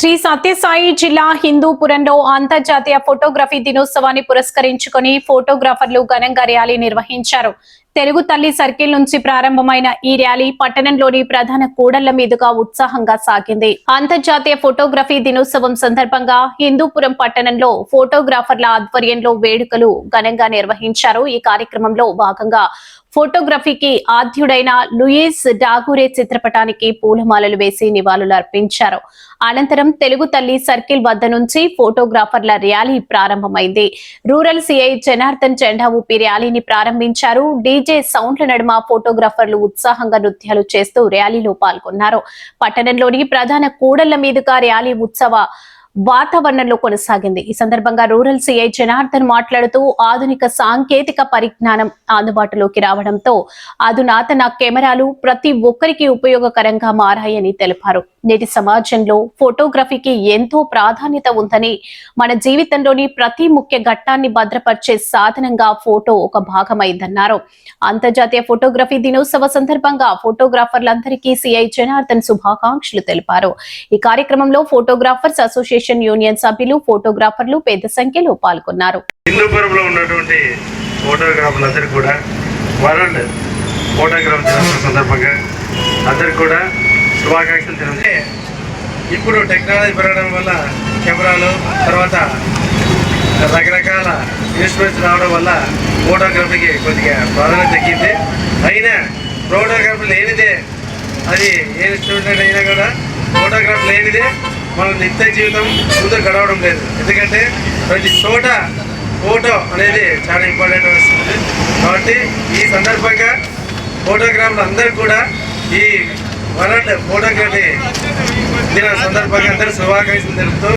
శ్రీ సత్యసాయి జిల్లా హిందూపురంలో అంతర్జాతీయ ఫోటోగ్రఫీ దినోత్సవాన్ని పురస్కరించుకొని ఫోటోగ్రాఫర్లు ఘనంగా ర్యాలీ నిర్వహించారు. తెలుగు తల్లి సర్కిల్ నుంచి ప్రారంభమైన ఈ ర్యాలీ పట్టణంలోని ప్రధాన కూడళ్ల మీదుగా ఉత్సాహంగా సాగింది. అంతర్జాతీయ ఫోటోగ్రఫీ దినోత్సవం సందర్భంగా హిందూపురం పట్టణంలో ఫోటోగ్రాఫర్ల ఆధ్వర్యంలో వేడుకలు ఘనంగా నిర్వహించారు. ఈ కార్యక్రమంలో భాగంగా ఫోటోగ్రఫీకి ఆద్యుడైన లూయిస్ డాగురే చిత్రపటానికి పూలమాలలు వేసి నివాళులు అర్పించారు. అనంతరం తెలుగు తల్లి సర్కిల్ వద్ద నుంచి ఫోటోగ్రాఫర్ల ర్యాలీ ప్రారంభమైంది. రూరల్ సిఐ జనార్దన్ జెండా ఊపి ర్యాలీని ప్రారంభించారు. డీజే సౌండ్ల నడుమ ఫోటోగ్రాఫర్లు ఉత్సాహంగా నృత్యాలు చేస్తూ ర్యాలీలో పాల్గొన్నారు. పట్టణంలోని ప్రధాన కూడళ్ల మీదుగా ర్యాలీ ఉత్సవ వాతావరణంలో కొనసాగింది. ఈ సందర్భంగా రూరల్ సిఐ జనార్దన్ మాట్లాడుతూ ఆధునిక సాంకేతిక పరిజ్ఞానం అందుబాటులోకి రావడంతో అధునాతన కెమెరాలు ప్రతి ఒక్కరికి ఉపయోగకరంగా మారాయని తెలిపారు. నేటి సమాజంలో ఫోటోగ్రఫీకి ఎంతో ప్రాధాన్యత ఉందని, మన జీవితంలోని ప్రతి ముఖ్య ఘట్టాన్ని భద్రపరిచే సాధనంగా ఫోటో ఒక భాగమైందన్నారు. అంతర్జాతీయ ఫోటోగ్రఫీ దినోత్సవ సందర్భంగా ఫోటోగ్రాఫర్లందరికీ సిఐ జనార్దన్ శుభాకాంక్షలు తెలిపారు. ఈ కార్యక్రమంలో ఫోటోగ్రాఫర్స్ అసోసియేషన్ యూనియన్ సభ్యులు, ఫోటోగ్రాఫర్లు పెద్ద సంఖ్యలో పాల్గొన్నారు. హిందూపురంలో ఉన్నటువంటి ఫోటోగ్రాఫర్లందరూ కూడా వరల్డ్ ఫోటోగ్రాఫ్ దినోత్సవం సందర్భంగా అందరికీ కూడా శుభాకాంక్షలు తెలియజే. ఇప్పుడు టెక్నాలజీ పెరగడం వల్ల కెమెరాలు తర్వాత రకరకాల ఇన్స్ట్రుమెంట్స్ రావడం వల్ల ఫోటోగ్రఫీకి కొద్దిగా ప్రాధాన్యత తగ్గింది. అయినా ఫోటోగ్రఫీ లేనిదే, అది ఏ ఇన్స్ట్రుమెంట్ అయినా కూడా ఫోటోగ్రఫీ లేనిదే మన నిత్య జీవితం ముందు గడవడం లేదు. ఎందుకంటే ప్రతి చోట ఫోటో అనేది చాలా ఇంపార్టెంట్ వస్తుంది. కాబట్టి ఈ సందర్భంగా ఫోటోగ్రాఫర్లు అందరూ కూడా ఈ వరల్డ్ ఫోటోగ్రఫీ దిన సందర్భంగా అందరూ శుభాకాంక్షలు తెలుపుతూ